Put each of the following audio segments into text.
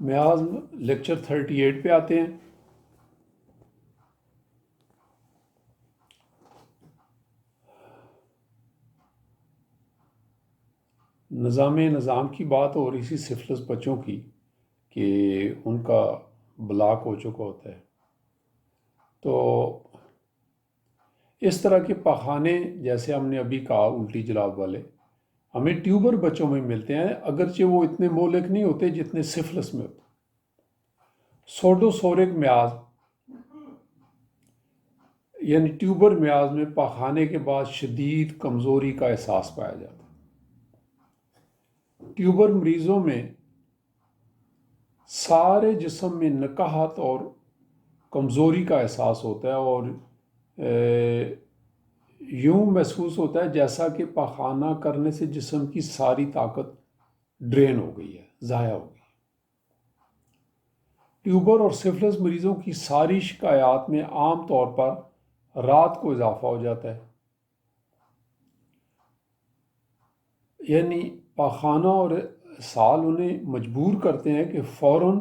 میاز lecture 38 پہ آتے ہیں۔ نظام کی بات ہو رہی تھی سفلس بچوں کی کہ ان کا بلاک ہو چکا ہوتا ہے، تو اس طرح کے پخانے جیسے ہم نے ابھی کہا الٹی جلاب والے ہمیں ٹیوبر بچوں میں ملتے ہیں، اگرچہ وہ اتنے مہلک نہیں ہوتے جتنے سفلس میں ہوتے۔ سوڈوسورک میاز یعنی ٹیوبر میاز میں پخانے کے بعد شدید کمزوری کا احساس پایا جاتا ہے۔ ٹیوبر مریضوں میں سارے جسم میں نکاہت اور کمزوری کا احساس ہوتا ہے، اور یوں محسوس ہوتا ہے جیسا کہ پخانہ کرنے سے جسم کی ساری طاقت ڈرین ہو گئی ہے، ضائع ہو گئی۔ ٹیوبر اور سفلس مریضوں کی ساری شکایات میں عام طور پر رات کو اضافہ ہو جاتا ہے، یعنی پاخانہ اور اسہال انہیں مجبور کرتے ہیں کہ فوراً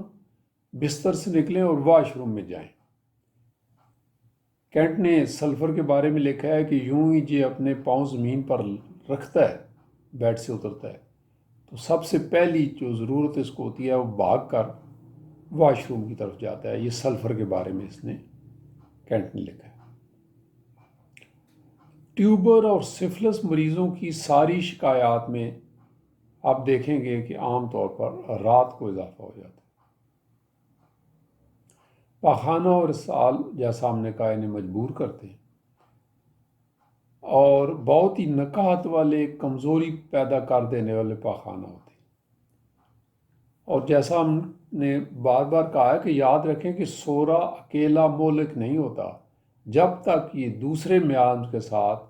بستر سے نکلیں اور واش روم میں جائیں۔ کینٹ نے سلفر کے بارے میں لکھا ہے کہ یوں ہی جو اپنے پاؤں زمین پر رکھتا ہے، بیڈ سے اترتا ہے، تو سب سے پہلی جو ضرورت اس کو ہوتی ہے وہ بھاگ کر واش روم کی طرف جاتا ہے۔ یہ سلفر کے بارے میں اس نے کینٹ نے لکھا ہے۔ ٹیوبر اور سفلس مریضوں کی ساری شکایات میں آپ دیکھیں گے کہ عام طور پر رات کو اضافہ ہو جاتا ہے۔ پاخانہ اور اسہال جیسا ہم نے کہا انہیں مجبور کرتے ہیں، اور بہت ہی نکاہت والے کمزوری پیدا کر دینے والے پاخانہ ہوتے ہیں۔ اور جیسا ہم نے بار بار کہا ہے کہ یاد رکھیں کہ سورا اکیلا مہلک نہیں ہوتا جب تک یہ دوسرے میاز کے ساتھ،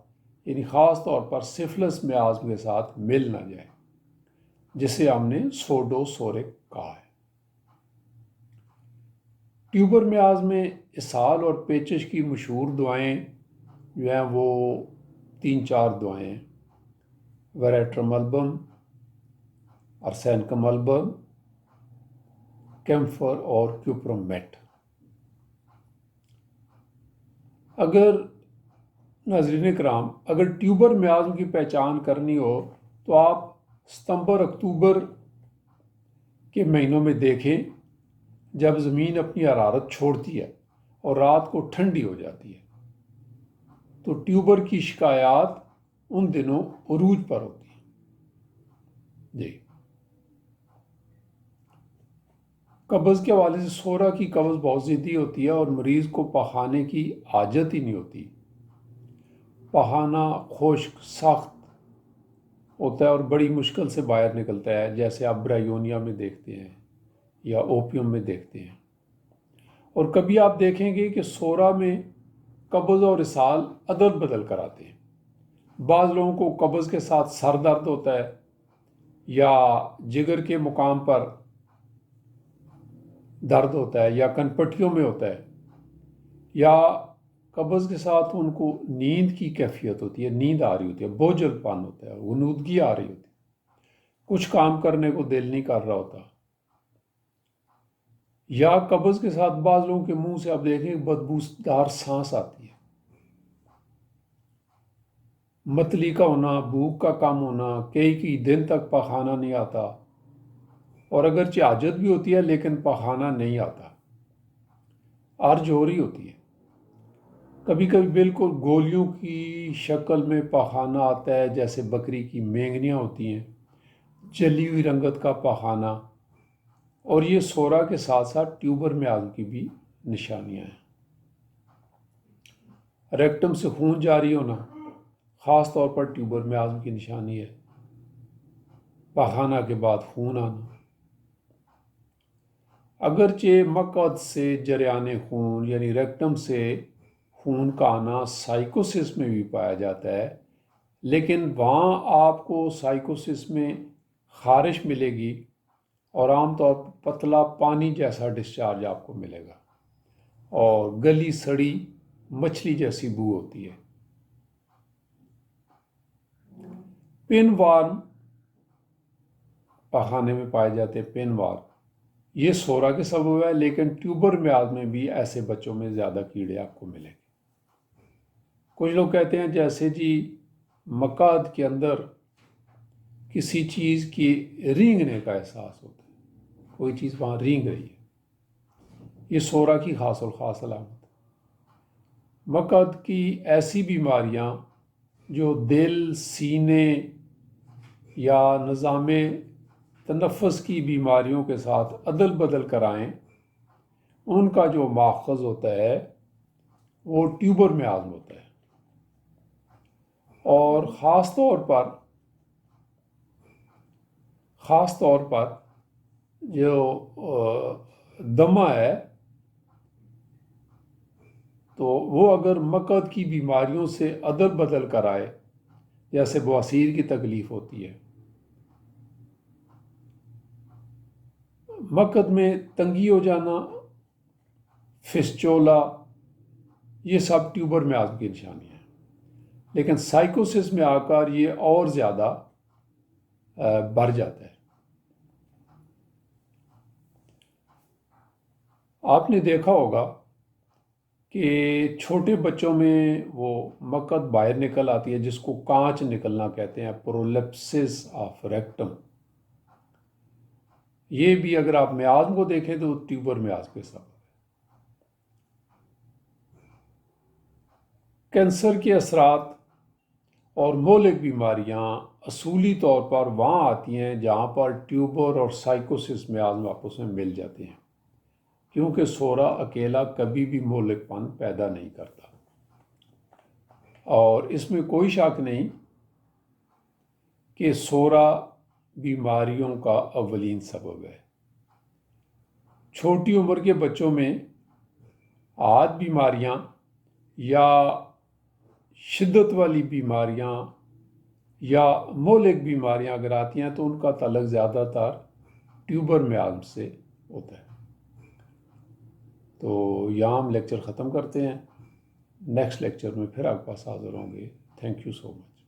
یعنی خاص طور پر سفلس میاز کے ساتھ مل نہ جائے، جسے ہم نے سوڈوسورک کہا ہے۔ ٹیوبر میاز میں اسہال اور پیچش کی مشہور دعائیں جو ہیں وہ 3-4 دعائیں ہیں: ویریٹرم البم، ارسینکم البم، کیمفر اور کیوپرومیٹ۔ اگر ناظرین کرام اگر ٹیوبر میازم کی پہچان کرنی ہو تو آپ ستمبر اکتوبر کے مہینوں میں دیکھیں، جب زمین اپنی حرارت چھوڑتی ہے اور رات کو ٹھنڈی ہو جاتی ہے، تو ٹیوبر کی شکایات ان دنوں عروج پر ہوتی ہیں۔ جی، قبض کے حوالے سے سورا کی قبض بہت ضدی ہوتی ہے اور مریض کو پخانے کی حاجت ہی نہیں ہوتی۔ پخانہ خشک سخت ہوتا ہے اور بڑی مشکل سے باہر نکلتا ہے، جیسے آپ برائیونیا میں دیکھتے ہیں یا اوپیم میں دیکھتے ہیں۔ اور کبھی آپ دیکھیں گے کہ سورا میں قبض اور اسہال عدل بدل کر آتے ہیں۔ بعض لوگوں کو قبض کے ساتھ سر درد ہوتا ہے، یا جگر کے مقام پر درد ہوتا ہے، یا کنپٹیوں میں ہوتا ہے، یا قبض کے ساتھ ان کو نیند کی کیفیت ہوتی ہے، نیند آ رہی ہوتی ہے، بوجھل پن ہوتا ہے، غنودگی آ رہی ہوتی ہے، کچھ کام کرنے کو دل نہیں کر رہا ہوتا، یا قبض کے ساتھ بعض لوگوں کے منہ سے آپ دیکھیں بدبودار سانس آتی ہے، متلی کا ہونا، بھوک کا کم ہونا، کئی دن تک پخانہ نہیں آتا، اور اگرچہ حاجت بھی ہوتی ہے لیکن پخانہ نہیں آتا، عرج ہو رہی ہوتی ہے۔ کبھی کبھی بالکل گولیوں کی شکل میں پخانہ آتا ہے، جیسے بکری کی مینگنیاں ہوتی ہیں، جلی ہوئی رنگت کا پخانہ، اور یہ سورا کے ساتھ ساتھ ٹیوبر میاز کی بھی نشانیاں ہیں۔ ریکٹم سے خون جاری ہونا خاص طور پر ٹیوبر میاز کی نشانی ہے۔ پخانہ کے بعد خون آنا، اگرچہ مقعد سے جریان خون یعنی ریکٹم سے خون کا آنا سائیکوسس میں بھی پایا جاتا ہے، لیکن وہاں آپ کو سائیکوسس میں خارش ملے گی اور عام طور پر پتلا پانی جیسا ڈسچارج آپ کو ملے گا، اور گلی سڑی مچھلی جیسی بو ہوتی ہے۔ پن وارم پخانے میں پائے جاتے ہیں، پن وارم یہ سورا کے سبب ہے، لیکن ٹیوبر میاز میں بھی ایسے بچوں میں زیادہ کیڑے آپ کو ملیں گے۔ کچھ لوگ کہتے ہیں جیسے جی مقعد کے اندر کسی چیز کی رینگنے کا احساس ہوتا ہے، کوئی چیز وہاں رینگ رہی ہے، یہ سورا کی خاص الخاص علامت ہے۔ مقعد کی ایسی بیماریاں جو دل، سینے یا نظام تنفس کی بیماریوں کے ساتھ عدل بدل کرائیں، ان کا جو ماخذ ہوتا ہے وہ ٹیوبر میازم ہوتا ہے، اور خاص طور پر جو دمہ ہے، تو وہ اگر مقعد کی بیماریوں سے عدل بدل کرائے، جیسے بواسیر کی تکلیف ہوتی ہے، مقعد میں تنگی ہو جانا، فسچولا، یہ سب ٹیوبر میازم کی نشانیاں ہیں۔ لیکن سائیکوسس میں آ کر یہ اور زیادہ بڑھ جاتا ہے۔ آپ نے دیکھا ہوگا کہ چھوٹے بچوں میں وہ مقعد باہر نکل آتی ہے، جس کو کانچ نکلنا کہتے ہیں، پرولیپسس آف ریکٹم۔ یہ بھی اگر آپ میازم کو دیکھیں تو ٹیوبر میازم کے سبب ہے۔ کینسر کے اثرات اور مہلک بیماریاں اصولی طور پر وہاں آتی ہیں جہاں پر ٹیوبر اور سائیکوسس میازم آپس میں مل جاتے ہیں، کیونکہ سورا اکیلا کبھی بھی مہلک پن پیدا نہیں کرتا، اور اس میں کوئی شک نہیں کہ سورا بیماریوں کا اولین سبب ہے۔ چھوٹی عمر کے بچوں میں عاد بیماریاں یا شدت والی بیماریاں یا مہلک بیماریاں اگر آتی ہیں تو ان کا تعلق زیادہ تر ٹیوبر میازم سے ہوتا ہے۔ تو یہاں ہم لیکچر ختم کرتے ہیں، نیکسٹ لیکچر میں پھر آپ کے پاس حاضر ہوں گے۔ Thank you so much.